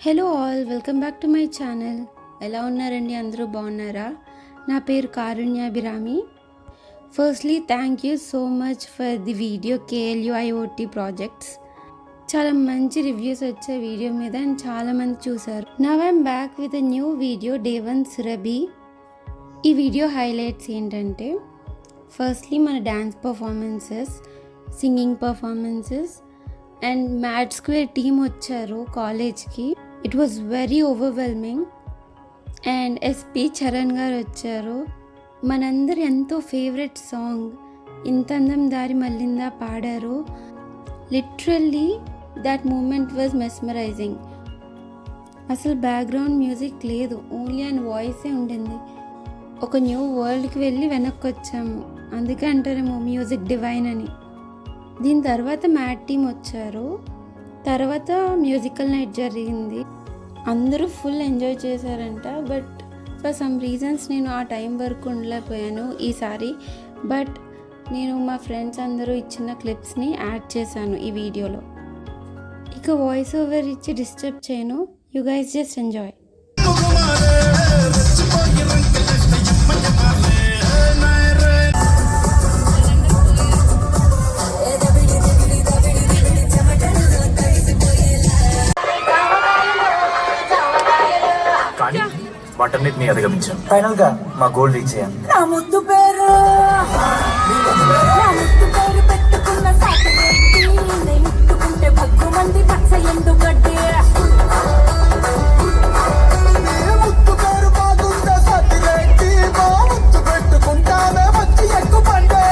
Hello all, welcome back to my channel. ఎలా ఉన్నారండి? అందరూ బాగున్నారా? నా పేరు Karunyabhirami. Firstly thank you so much for the video KLUIOT projects. చాలా మంచి రివ్యూస్ వచ్చే వీడియో మీద అండ్ చాలామంది చూసారు. Now I'm back with a new video day 1 Surabhi. ఈ వీడియో హైలైట్స్ ఏంటంటే, ఫస్ట్లీ మన dance performances, singing performances and mat square team వచ్చారు కాలేజ్కి. It was very overwhelming. And SP Charan garu వచ్చారు. మనందరి ఎంతో ఫేవరెట్ సాంగ్ ఇంత అందం దారి మళ్ళిందా పాడారు. Literally that moment was mesmerising. అసలు బ్యాక్గ్రౌండ్ మ్యూజిక్ లేదు, ఓన్లీ అండ్ వాయిసే ఉండింది. ఒక న్యూ వరల్డ్కి వెళ్ళి వెనక్కి వచ్చాము, అందుకే అంటారేమో మ్యూజిక్ డివైన్ అని. దీని తర్వాత మ్యాట్ టీమ్ వచ్చారు. తర్వాత మ్యూజికల్ నైట్ జరిగింది. అందరూ ఫుల్ ఎంజాయ్ చేశారంట. బట్ ఫర్ సమ్ రీజన్స్ నేను ఆ టైం వరకు ఉండలేకపోయాను ఈసారి. బట్ నేను మా ఫ్రెండ్స్ అందరూ ఇచ్చిన క్లిప్స్ని యాడ్ చేశాను ఈ వీడియోలో. ఇక వాయిస్ ఓవర్ ఇచ్చి డిస్టర్బ్ చేయను. You guys just enjoy. వాటన్నిటిని అధిగమించాం. ఫైనల్ గా మా గోల్ రీచ్ అయ్యాం. నా ముద్దు పేరు పెట్టుకున్న సాటర్డే ముట్టుకుంటే భగ్గు మంది పచ్చ ఎందుగడ్డి ముద్దు పేరు బాగుందా సతిరెడ్డి మా ముద్దు పెట్టుకుంటానే వచ్చి ఎక్కువ పండే.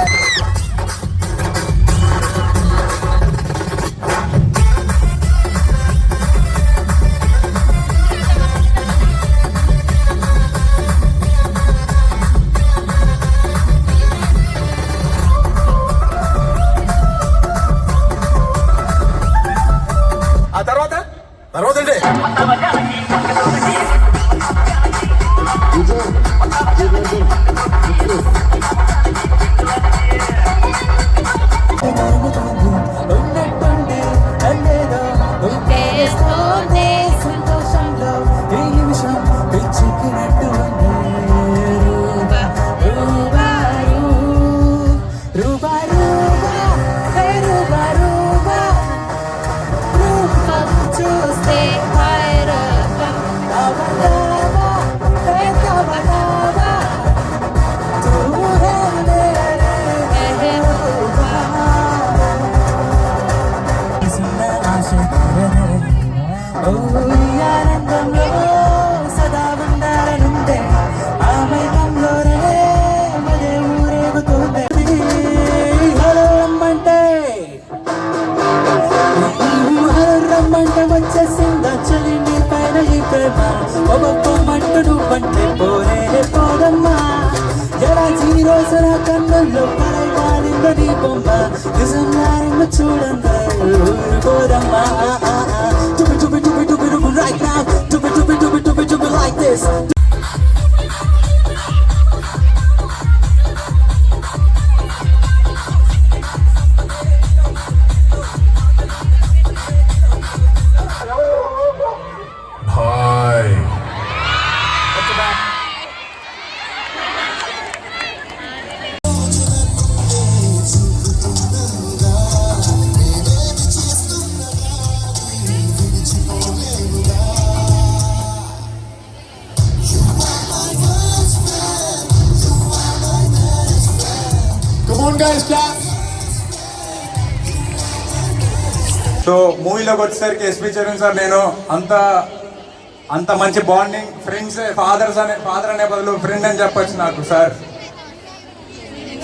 తర్వాత అంటే సంతోషంలో ఈ నిమిషం పిచ్చికినట్టు చూస్తే ఆనందంలో సదా ఉండాలనుందే ఆ మైకంలోనే మదే ఊరేగుతుంది. హలో రమ్మంటే రమ్మంటే వచ్చేసిందా చలి నీ పైన ఈ ప్రేమ. ఒక్కొక్కమంటూ నువ్వంటే పోరే పోదమ్మా. ఎలా ఈ రోజు నా కన్నుల్లో పరై వాలిందో నీ బొమ్మ. నిజంగా నిన్ను చూడంగా ఊరుకోదమ్మా. Right now, do it like this. Hi. So మూవీలోకి వచ్చేసరికి SP చరణ్ సార్ నేను అంత మంచి బాండింగ్ ఫ్రెండ్స్. ఫాదర్ అనే బదులు ఫ్రెండ్ అని చెప్పొచ్చు నాకు సార్.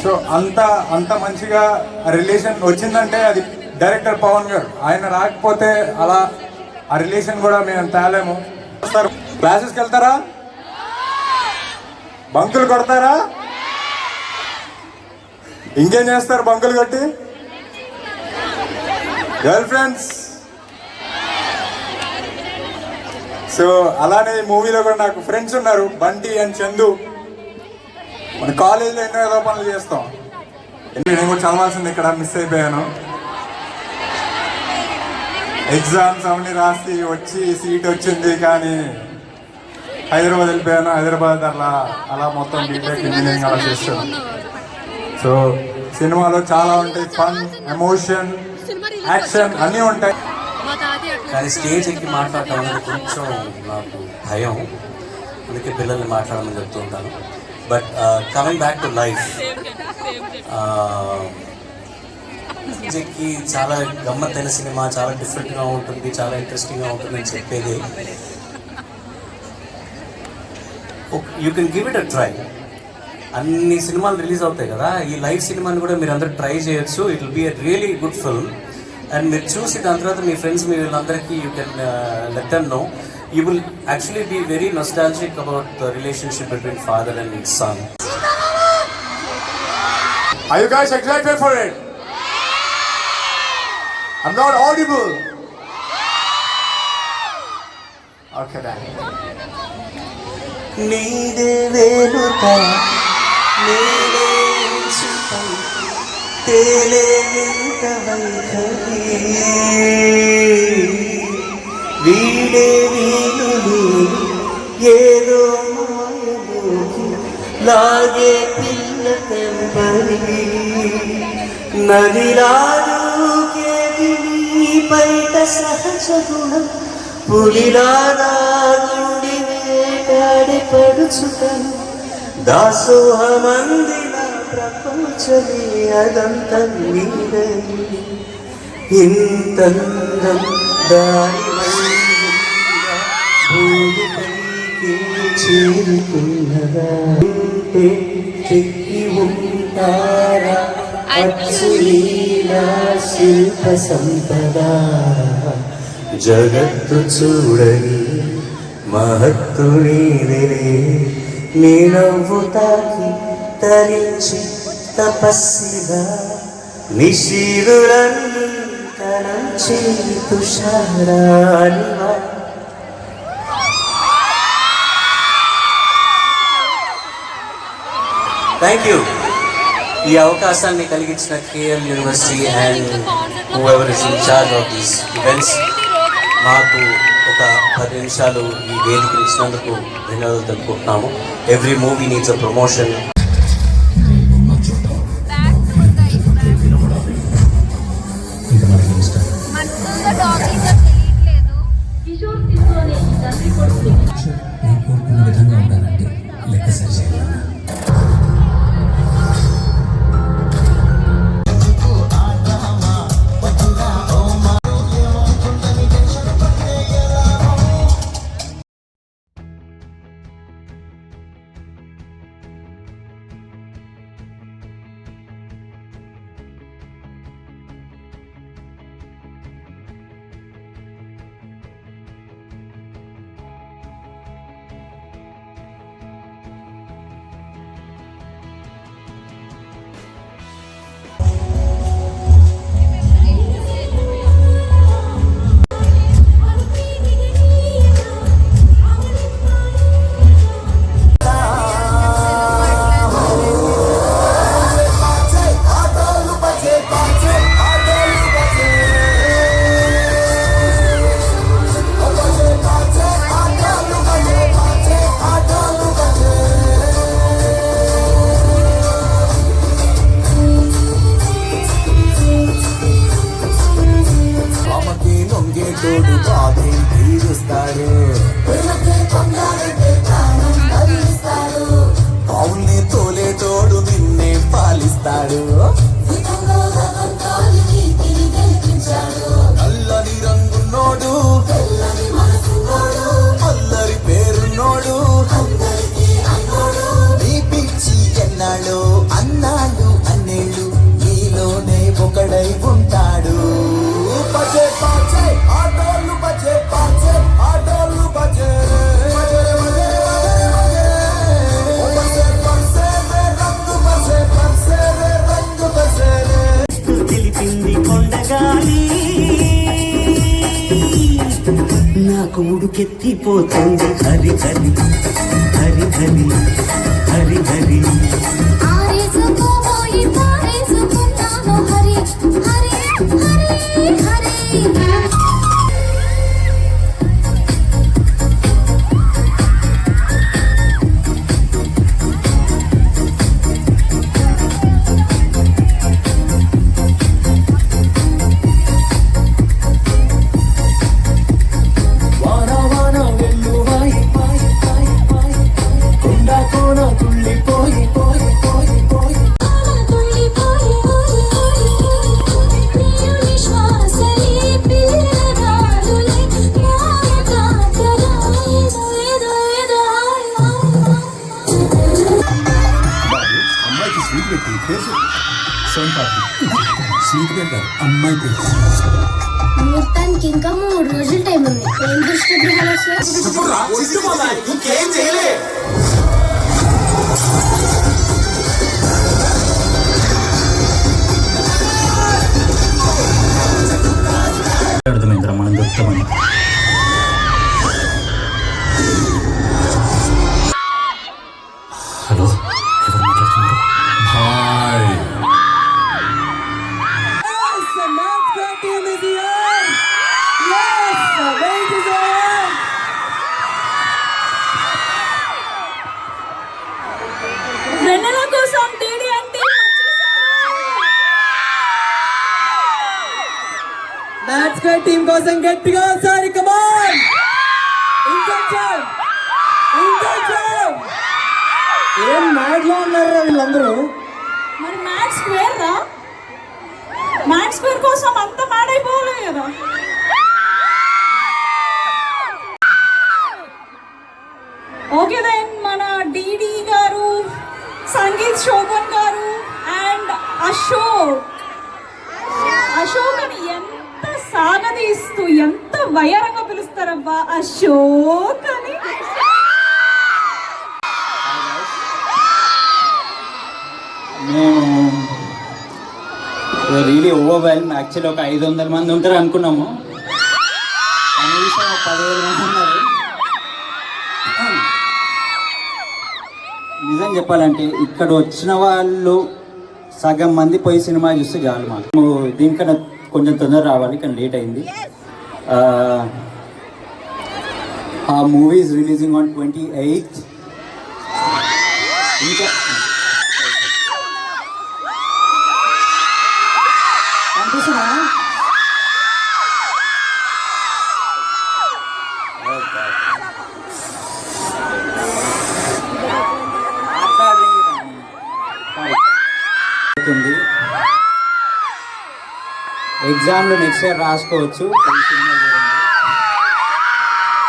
సో అంత మంచిగా రిలేషన్ వచ్చిందంటే అది డైరెక్టర్ పవన్ గారు. ఆయన రాకపోతే అలా ఆ రిలేషన్ కూడా మేము తేలేము. సార్ క్లాసెస్కి వెళ్తారా? బంకులు కొడతారా? ఇంకేం చేస్తారు బంకులు కొట్టి? Girl friends. సో అలానే ఈ మూవీలో కూడా నాకు ఫ్రెండ్స్ ఉన్నారు, బంటి అండ్ చందు. మన కాలేజీలో ఎన్నో ఏదో పనులు చేస్తాం. నేను కూడా చదవాల్సింది ఇక్కడ మిస్ అయిపోయాను. ఎగ్జామ్స్ అవన్నీ రాసి వచ్చి సీట్ వచ్చింది, కానీ హైదరాబాద్ వెళ్ళిపోయాను. హైదరాబాద్ అలా మొత్తం బీటెక్ ఇంజనీరింగ్ అలా చేస్తాను. సో సినిమాలో చాలా ఉంటాయి, ఫన్, ఎమోషన్, యాక్షన్ అన్నీ ఉంటాయి. కానీ స్టేజ్ ఎక్కి మాట్లాడటం అనేది కొంచెం నాకు భయం, అందుకే పిల్లల్ని మాట్లాడమని చెప్తూ ఉంటాను. But coming back to life, ఎక్కి చాలా గమ్మత్తైన సినిమా, చాలా డిఫరెంట్గా ఉంటుంది, చాలా ఇంట్రెస్టింగ్గా ఉంటుంది అని చెప్పేది. You can give it a try. అన్ని సినిమాలు రిలీజ్ అవుతాయి కదా, ఈ లైవ్ సినిమాని కూడా మీరు అందరూ ట్రై చేయొచ్చు. It will be a really good film. And మీరు చూసి దాని తర్వాత మీ ఫ్రెండ్స్, మీ వీళ్ళందరికీ you can let them know. You will actually be very nostalgic about the relationship between father and son. Are you guys excited for it? I'm not audible. Okay, then. నీదే వేలుక నేనే సుఖం తేలే వింత వైఖరి వీడే వీలుని ఏదో మాయలోకి లాగే పిల్ల తెంపరి నదిలాగే నీ బయట సహజ గుణం పులిలాగా గుండి వేటాడి పడుచుటను దాసోహమందిన ప్రపంచమే అదంత నీడని ఇంతందం దాని భూమిపైకి చేరుకున్నదా ఉంటే చెక్కి ఉంటారా అచ్చులీలా శిల్ప సంపద జగత్తు చూడని మహత్తు నీదిలే నీ నవ్వు తాకి తరించి తపస్సిగా నిశీరులన్నీ తలంచి తుషారానివా. Thank you. ఈ అవకాశాన్ని కలిగించిన KL university and whoever is in charge of these events మాకు ఒక 10 నిమిషాలు ఈ వేదిక ఇచ్చినందుకు ధన్యవాదాలు తెలుపుకుంటున్నాము. Every movie needs a promotion. నేను కోరుకున్న విధంగా ఉండాలంటే లెక్క సరిచేయాలి. తోడు బాధే తీరుస్తాడు, పావుల్ని తోలేటోడు నిన్నే పాలిస్తాడు. నల్లని రంగున్నోడు అల్లరి పేరున్నోడు నీ పిచ్చి ఎన్నాళ్ళు అన్నాళ్ళు అన్నేళ్ళు నీలోనే ఒకడై ఉంటాడు. బజే బాజే ఆటోలు బజే బాజే ఆటోలు బజే తెలిపింది కొండగాలి నాకు ఉడుకెత్తిపోతుంది హరి హరి హరి హరి హరి హరి ఆరేసుకోబోయి పారేసుకున్నాను హరి హరి హరి హరి సోన్ పాపి స్వీట్ పేరు కాదు, అమ్మాయి పేరు. ముహూర్తానికి ఇంకా 3 రోజులు టైం ఉంది. ఏం దృష్టి గ్రహాలు ఇంకేం చేయలే. అర్థమైందిరా, మనం దొరుకుతామని. హలో, ఎవరు మాట్లాడుతున్నారు? హాయ్. వెన్నెల కోసం డీడీ అంటే మ్యాచ్ కా టీం కోసం గట్టిగా ఒకసారి కమాన్. ఏం మ్యాచ్ లో ఉన్నారా వీళ్ళందరూ? మరి మ్యాచ్ స్క్వేర్ రా, మ్యాచ్ స్క్వేర్ కోసం అంత మ్యాడ్ అయిపోవాలి కదా. ఓకే దెన్ మన డీడీ గారు, సంగీత్ శోభన్ గారు అండ్ అశోక్ అని ఎంత సాగదీస్తూ ఎంత వయరంగా పిలుస్తారబ్బా అశోక్ అని. మేము రియలీ ఓవర్వెల్మ్. యాక్చువల్లీ ఒక 500 మంది ఉంటారు అనుకున్నాము, కనీసం 10,000 మంది ఉన్నారు. నిజం చెప్పాలంటే ఇక్కడ వచ్చిన వాళ్ళు సగం మంది పోయి సినిమా చూస్తే చాలు. మాకు దీనికన్నా కొంచెం తొందర రావాలి, కానీ లేట్ అయింది. ఆ movie is releasing on 28th. ఇంకా కనిపిస్తున్నా? ఎగ్జామ్లు నెక్స్ట్ ఇయర్ రాసుకోవచ్చు.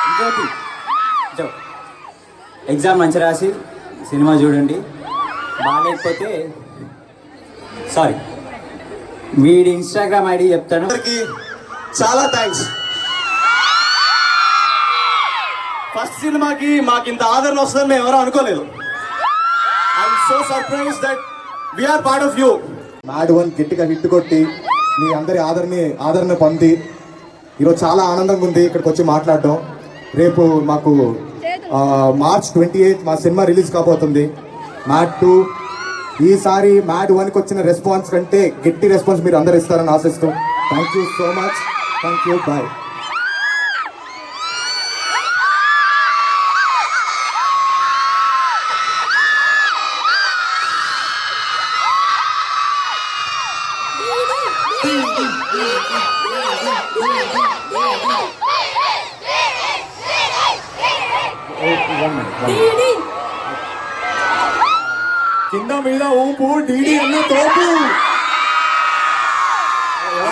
ఇంకోటి ఎగ్జామ్ మంచి రాసి సినిమా చూడండి. బాగాలేకపోతే సారీ, వీడి ఇన్స్టాగ్రామ్ ఐడి చెప్తాను. చాలా థ్యాంక్స్. ఫస్ట్ సినిమాకి మాకు ఇంత ఆదరణ వస్తుందని మేము ఎవరో అనుకోలేదు. I'm so surprise that we are part of you. Mad 1 గట్టిగా హిట్ కొట్టి మీ అందరి ఆదరణ పొంది ఈరోజు చాలా ఆనందంగా ఉంది ఇక్కడికి వచ్చి మాట్లాడడం. రేపు మాకు March 28 మా సినిమా రిలీజ్ కాబోతుంది, మ్యాడ్ 2. ఈసారి మ్యాడ్ 1కి వచ్చిన రెస్పాన్స్ కంటే గట్టి రెస్పాన్స్ మీరు అందరు ఇస్తారని ఆశిస్తూ thank you so much. Thank you, bye. కింద మీద ఊపు, డీడీ అన్న తోపు.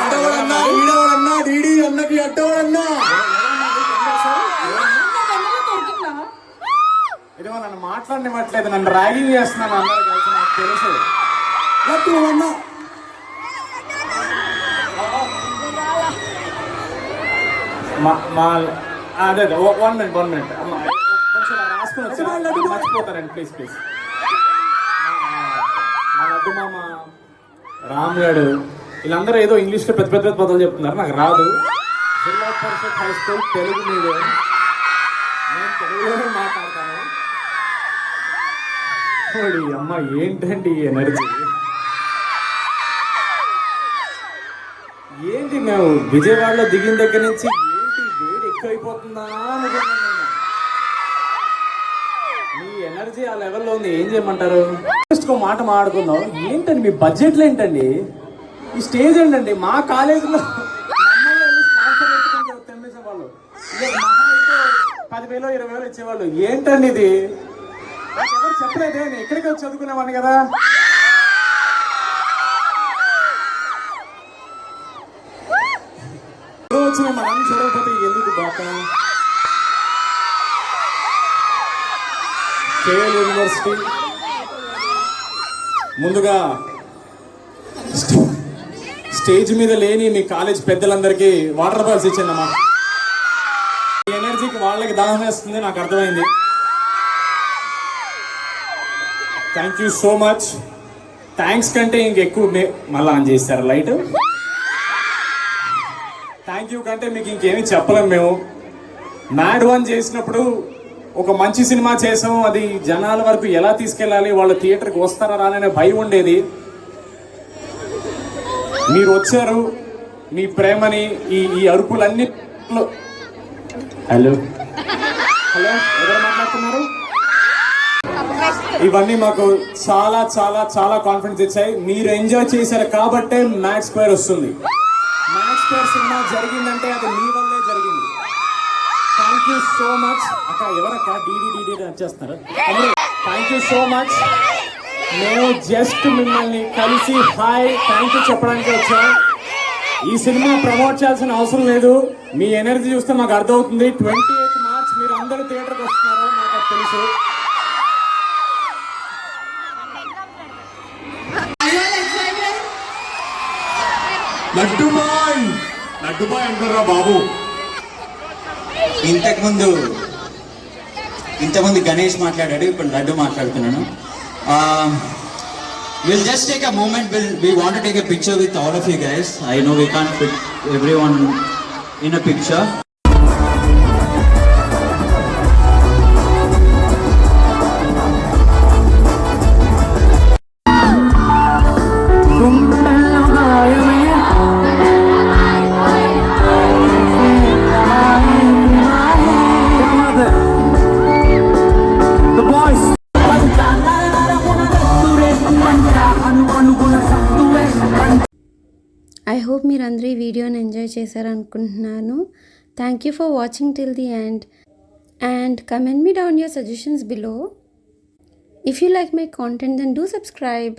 అడ్డవాడన్నా ఈడవాడన్నా డీడీ అన్నకి అడ్డవాడన్నా. ఇదిగో నన్ను మాట్లాడనివ్వట్లేదు, నన్ను ర్యాగింగ్ చేస్తున్నాను అందరూ కలిసి, నాకు తెలుసు. అన్నా అదే 1 minute కొంచెం రాసుకుని వచ్చి మర్చిపోతారండి ప్లీజ్. మా లడ్డు మామ, రామ్ గడు, వీళ్ళందరూ ఏదో ఇంగ్లీష్లో పెద్ద పెద్ద పదాలు చెప్తున్నారు, నాకు రాదు. జిల్లా పరిషత్ హై స్కూల్ తెలుగు మీడియం, నేను తెలుగులోనే మాట్లాడతాను. అమ్మ ఏంటండి ఈ ఎనర్జీ ఏంటి? మేము విజయవాడలో దిగిన దగ్గర నుంచి ఏంటి వేడి ఎక్కువైపోతుందా అనుకున్నాను నేను. మీ ఎనర్జీ ఆ లెవెల్లో ఉంది, ఏం చేయమంటారు? జస్ట్ ఒక మాట మాట్లాడుకుందాం. ఏంటండి మీ బడ్జెట్లు ఏంటండి? ఈ స్టేజ్ ఏంటండి? మా కాలేజీలో స్పాన్సర్ పెట్టుకుంటే తెమ్మేసేవాళ్ళు, మహా అయితే 10,000 20,000 ఇచ్చేవాళ్ళు. ఏంటండి ఇది? నాకు ఎవరు చెప్పలేదే, నేను ఇక్కడికి వచ్చి చదువుకునేవాడిని కదా. వచ్చి మేము అన్ని చదవకపోతే ఎందుకు బాక? కేఎల్ యూనివర్సిటీ ముందుగా స్టేజ్ మీద లేని మీ కాలేజ్ పెద్దలందరికీ వాటర్ బాల్స్ ఇచ్చాను అమ్మా. ఈ ఎనర్జీకి వాళ్ళకి దాహం వేస్తుంది, నాకు అర్థమైంది. Thank you so much. Thanks కంటే ఇంకెక్కువ మళ్ళీ ఆన్ చేస్తారు లైట్. థ్యాంక్ యూ కంటే మీకు ఇంకేమీ చెప్పలేము. మేము మ్యాడ్ 1 చేసినప్పుడు ఒక మంచి సినిమా చేసాం, అది జనాల వరకు ఎలా తీసుకెళ్ళాలి, వాళ్ళు థియేటర్కి వస్తారా రాననే భయం ఉండేది. మీరు వచ్చారు, మీ ప్రేమని ఈ అరుపులన్నీ. హలో హలో ఎవరు మాట్లాడుతున్నారు? ఇవన్నీ మాకు చాలా చాలా చాలా కాన్ఫిడెన్స్ ఇచ్చాయి. మీరు ఎంజాయ్ చేశారు కాబట్టే మ్యాక్స్ స్క్వేర్ వస్తుంది. మ్యాక్స్ స్క్వేర్ సినిమా జరిగిందంటే అది మీ వల్లే జరిగింది. Thank you so much. అక్క ఎవరక్క డీడీ వచ్చేస్తున్నారు? Thank you so much. మేము జస్ట్ మిమ్మల్ని కలిసి హాయ్ థ్యాంక్ యూ చెప్పడానికి వచ్చాం. ఈ సినిమా ప్రమోట్ చేయాల్సిన అవసరం లేదు. మీ ఎనర్జీ చూస్తే మాకు అర్థమవుతుంది. 28 మార్చ్ మీరు అందరూ థియేటర్కి వస్తున్నారు, మాకు తెలుసు. లడ్డుబాయ్ అంటారా బాబు? ఇంతకుముందు గణేష్ మాట్లాడాడు, ఇప్పుడు లడ్డు మాట్లాడుతున్నాను. We'll just take a moment. We want to take a picture with all of you guys. I know we can't fit everyone in a picture. I hope మీరందరూ ఈ వీడియోని ఎంజాయ్ చేశారనుకుంటున్నాను. Thank you for watching till the end and comment మీ down your suggestions below. If you like my content, then do subscribe.